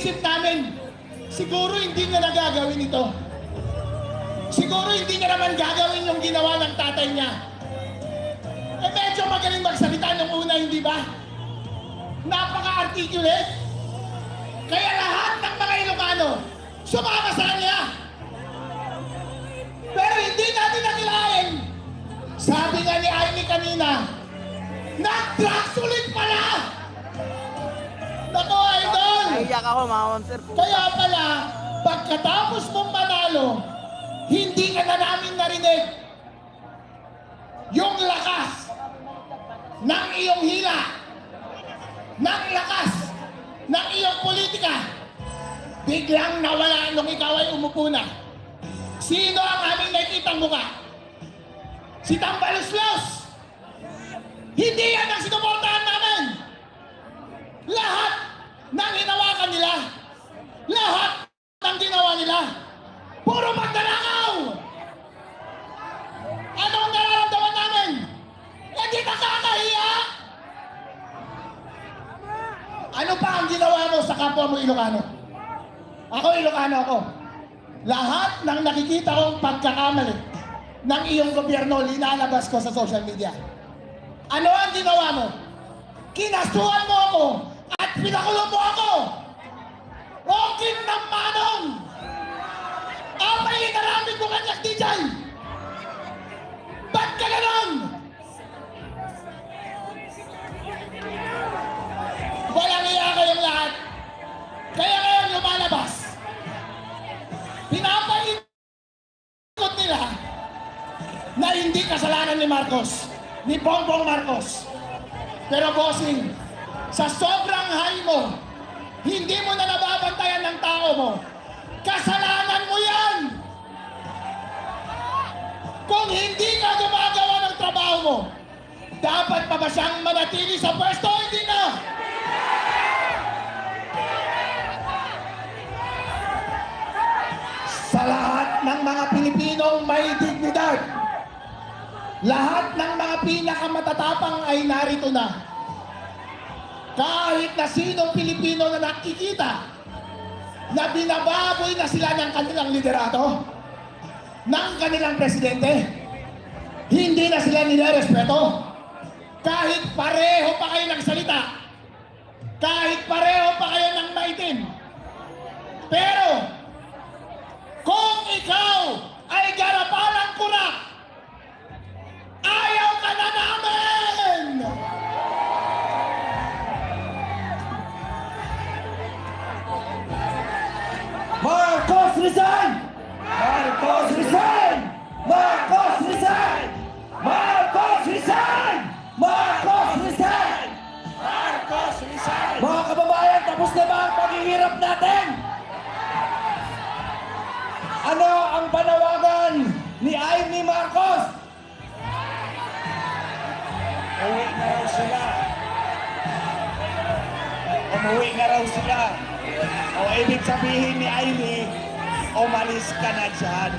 iniisip namin, siguro hindi niya nagagawin ito. Siguro hindi niya naman gagawin yung ginawa ng tatay niya. Eh medyo magaling magsalita nung una, hindi ba? Napaka-articulate. Kaya lahat ng mga Ilocano, sumama sa kanya. Pero hindi natin nakilain. Sabi nga ni Amy kanina, nag-drugs ulit pala! Nako, idol! Naiyak ako, mga monster po. Kaya pala, pagkatapos mong manalo, hindi ka na namin narinig yung lakas ng iyong hila, ng lakas ng iyong politika. Biglang nawala nung ikaw ay umupo na. Sino ang aming nakikitang mukha? Si Tambaluslos! Hindi yan ang sinuportahan namin! Lahat ng hinawakan nila, lahat ng ginawa nila, puro magdanakaw! Ano ang nararamdaman namin? Hindi nakakahiya! Ano pa ang ginawa mo sa kapwa mo Ilocano? Ako Ilocano ako. Lahat ng nakikita kong pagkakamali ng iyong gobyerno, linalabas ko sa social media. Ano ang ginawa mo? Kinasuhan mo ako at pinakulong mo ako! Okin ng manong! Apay inaramid mo kanyak DJ! Ba't ka ganon? Walang iya kayong lahat. Kaya ngayon lumalabas. Pinapaikot nila na hindi kasalanan ni Marcos, ni Bongbong Marcos. Pero bossing, sa sobrang high mo, hindi mo na nababantayan ng tao mo. Kasalanan mo yan! Kung hindi ka gumagawa ng trabaho mo, dapat pa ba siyang manatili sa pwesto? Hindi na! Sa lahat ng mga Pilipinong may dignidad, lahat ng mga pinakamatatapang ay narito na. Kahit na sinong Pilipino na nakikita na binababoy na sila ng kanilang liderato, ng kanilang presidente, hindi na sila nilerespeto. Kahit pareho pa kayo ng salita, kahit pareho pa kayo ng maitim. Pero, kung ikaw ay garapalang kurak, ayaw ka na namin! Marcos resign! Marcos resign! Marcos resign! Marcos resign! Marcos resign! Marcos resign! Mga kababayan, tapos na ba ang paghihirap natin? Ano ang panawagan ni Amy Marcos? Umuwi na raw sila. Umuwi na raw sila. O ibig sabihin ni Amy, umalis ka na dyan.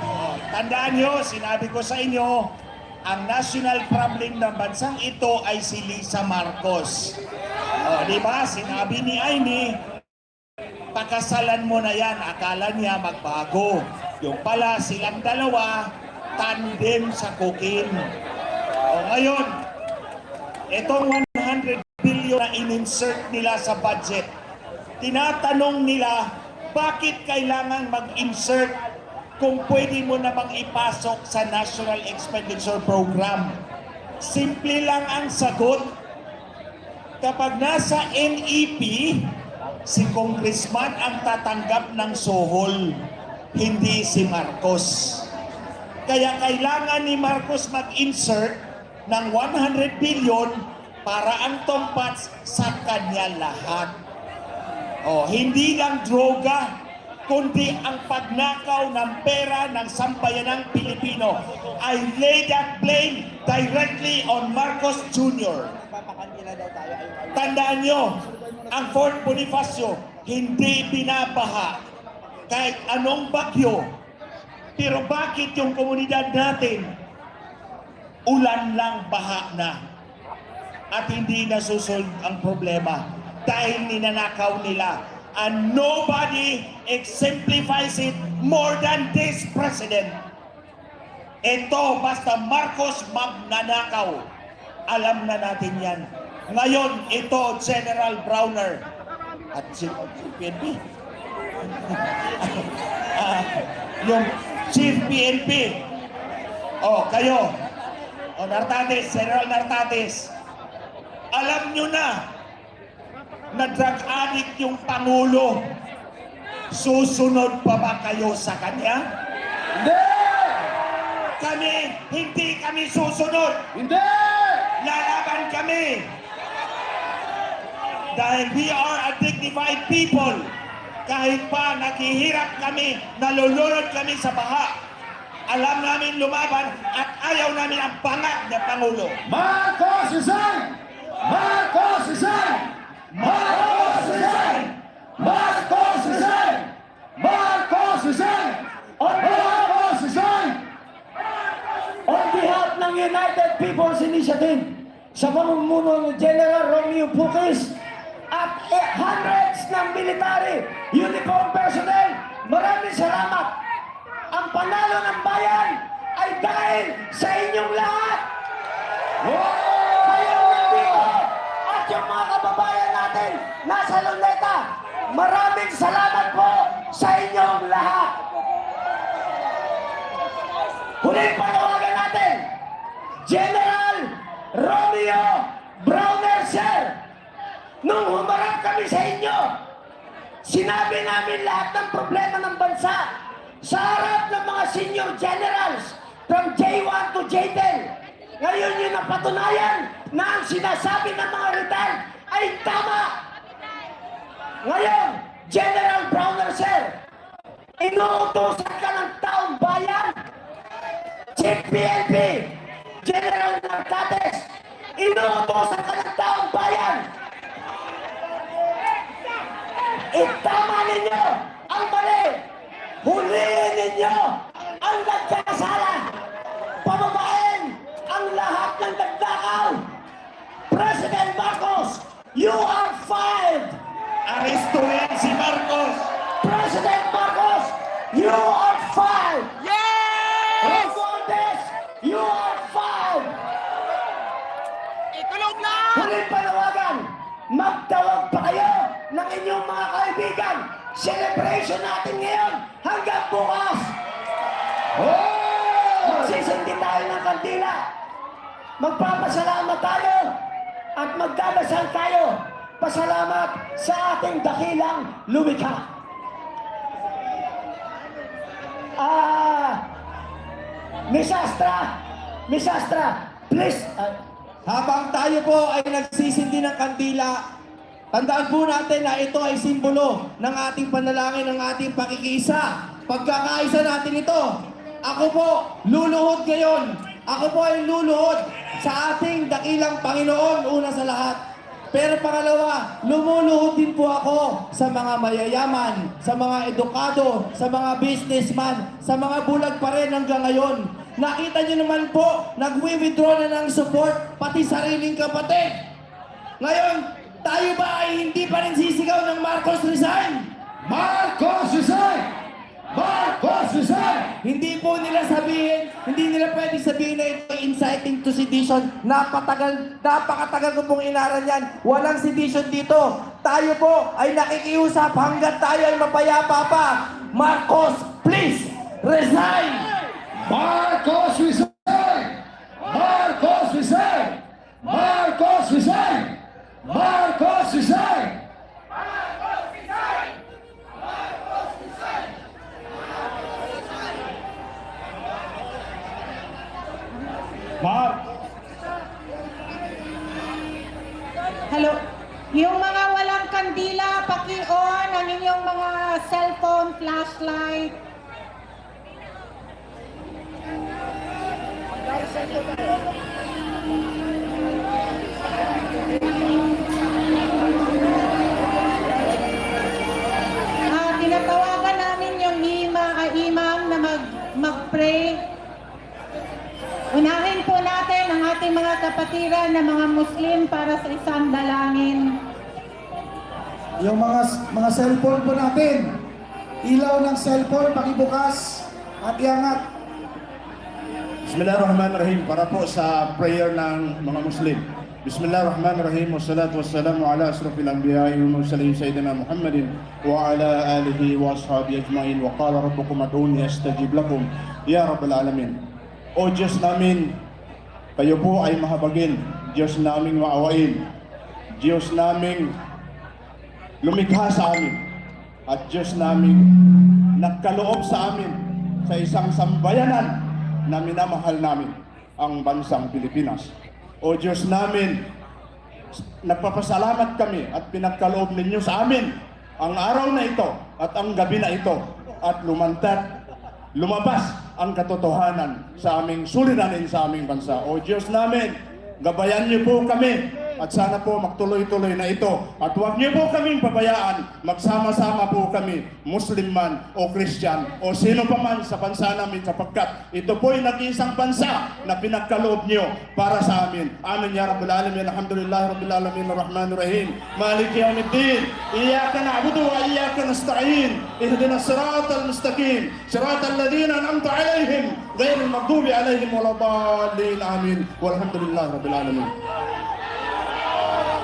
O, tandaan nyo, sinabi ko sa inyo, ang national problem ng bansang ito ay si Lisa Marcos. O, di ba? Sinabi ni Amy, pakasalan mo na yan, akala niya magbago. Yung pala silang dalawa, tandem sa cooking. O ngayon, itong 100 billion na in-insert nila sa budget, tinatanong nila, bakit kailangan mag-insert kung pwede mo namang ipasok sa National Expenditure Program? Simple lang ang sagot. Kapag nasa NEP, si Congressman ang tatanggap ng sohol, hindi si Marcos. Kaya kailangan ni Marcos mag-insert ng 100 billion para ang tompats sa kanya lahat. O, hindi lang droga, kundi ang pagnakaw ng pera ng sambayanang Pilipino. I lay that blame directly on Marcos Jr. Tandaan nyo, ang Fort Bonifacio hindi binabaha kahit anong bagyo. Pero bakit yung komunidad natin, ulan lang, baha na, at hindi nasusolve ang problema dahil ninanakaw nila And nobody exemplifies it more than this president. Ito, basta Marcos magnanakaw. Alam na natin yan. Ngayon, ito, General Browner. At si PNP. Yung Chief PNP. O, kayo. O, Nartates, General Nartates. Alam nyo na drug addict yung Pangulo. Susunod pa ba kayo sa kanya? Hindi! Hindi kami susunod. Hindi! Lalaban kami. Dahil we are a dignified people. Kahit pa naghihirap kami, nalulunod kami sa baha, alam namin lumaban at ayaw namin ang bangag ng Pangulo. Marcos resign! Marcos resign! Marcos resign! Marcos resign! Marcos resign! Marcos resign! On behalf ng United People's Initiative, sa pamumuno ni General Romeo Puquis at hundreds ng military uniform personnel, maraming salamat. Ang panalo ng bayan ay dahil sa inyong lahat. Kayong nandito at yung mga kababayan natin nasa Luneta, maraming salamat po sa inyong lahat. Huling panawagan natin, General Romeo Browner, sir, nung humarap kami sa inyo, sinabi namin lahat ng problema ng bansa sa harap ng mga senior generals from J1 to J10. Ngayon yung napatunayan na ang sinasabi ng mga retired ay tama. Ngayon, General Browner, sir, inuutosan ka ng taong bayan. Chief PNP, General Nartates, inuutosan ka ng taong bayan. Itama ninyo ang mali. Huliin ninyo ang nagkakasala. Pababain ang lahat ng nagdakaw. President Marcos, you are fired. Arestuhin si Marcos. President Marcos, you are fired. Yes! Romualdez, you are fired. Ikulong na! Huling panawagan, magtawag pa kayo ng inyong mga kaibigan. Celebration natin ngayon hanggang bukas. Magsisindi tayo ng kandila. Magpapasalamat tayo at magdadasal tayo. Pasalamat sa ating dakilang lumikha. Miss Astra, please. Habang tayo po ay nagsisindi ng kandila, tandaan po natin na ito ay simbolo ng ating panalangin, ng ating pakikiisa. Pagkakaisa natin ito, ako po luluhod ngayon. Ako po ay luluhod sa ating dakilang Panginoon una sa lahat. Pero pangalawa, lumuluhod din po ako sa mga mayayaman, sa mga edukado, sa mga businessman, sa mga bulag pa rin hanggang ngayon. Nakita niyo naman po, nagwi-withdraw na ng support, pati sariling kapatid. Ngayon, tayo ba ay hindi pa rin sisigaw ng Marcos resign? Marcos resign! Marcos resign! Hindi po nila sabihin, hindi nila pwedeng sabihin na ito inciting to sedition. Napakatagal ko pong inaral yan. Walang sedition dito. Tayo po ay nakikiusap hanggat tayo ay mapayapa pa. Marcos, please, resign! Marcos resign! Marcos resign! Marcos resign! Marcos resign! Hello. Yung mga walang kandila, paki-on ang inyong mga cellphone, flashlight. Tinatawagan namin yung imam na mag-pray. Unahin po natin ang ating mga kapatiran na mga Muslim para sa isang dalangin. Yung mga cellphone po natin, ilaw ng cellphone, pakibukas at iangat. Bismillahirrahmanirrahim. Para po sa prayer ng mga Muslim. Bismillahirrahmanirrahim. Wassalatu wassalamu ala asrafil anbiya'i wal mursalin sayyidina Muhammadin wa ala alihi wa ashabihi ajma'in. Wa qala rabbukum ad'uni astajib lakum ya rabbal alamin. O Diyos namin, kayo po ay mahabagin. Diyos naming maawain. Diyos naming lumikha sa amin. At Diyos naming nagkaloob sa amin sa isang sambayanan na minamahal namin, ang bansang Pilipinas. O Diyos namin, nagpapasalamat kami at pinagkaloob ninyo sa amin ang araw na ito at ang gabi na ito at lumabas ang katotohanan sa aming suliranin sa aming bansa. O Diyos namin, gabayan niyo po kami at sana po magtuloy-tuloy na ito. At huwag niyo po kaming pabayaan, magsama-sama po kami, Muslim man o Christian o sino pa man sa bansa namin sapagkat ito po'y nag-iisang bansa na pinagkaloob niyo para sa amin. Amin ya Rabbal Alamin. Alhamdulillah Rabbil Alamin Ar-Rahmanir Rahim. Maliki Yawmiddin. Iyyaka na'budu wa iyyaka nasta'in. Ihdinas siratal mustaqim. Siratal ladzina an'amta 'alaihim ghairil maghdubi 'alaihim waladdallin. Amin. Walhamdulillah Rabbil Alamin.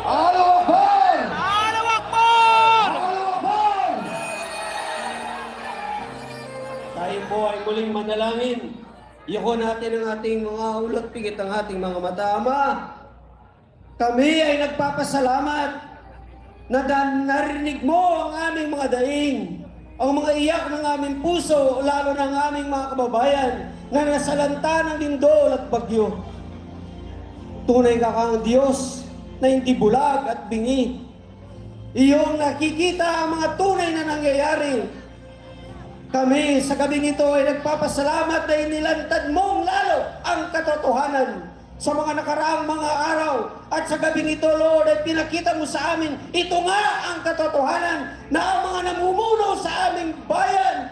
Allahu Akbar! Allahu Akbar! Tayo po ay muling manalangin. Iyoko natin ang ating mga ulat, pigit ang ating mga mata. Ama, kami ay nagpapasalamat na narinig mo ang aming mga daing, ang mga iyak ng aming puso, lalo ng aming mga kababayan na nasalanta ng lindol at bagyo. Tunay ka kang Diyos na hindi bulag at bingi. Iyong nakikita ang mga tunay na nangyayari. Kami sa gabing ito ay nagpapasalamat na inilantad mong lalo ang katotohanan sa mga nakaraang mga araw. At sa gabing ito, Lord, ay pinakita mo sa amin, ito nga ang katotohanan na ang mga namumuno sa aming bayan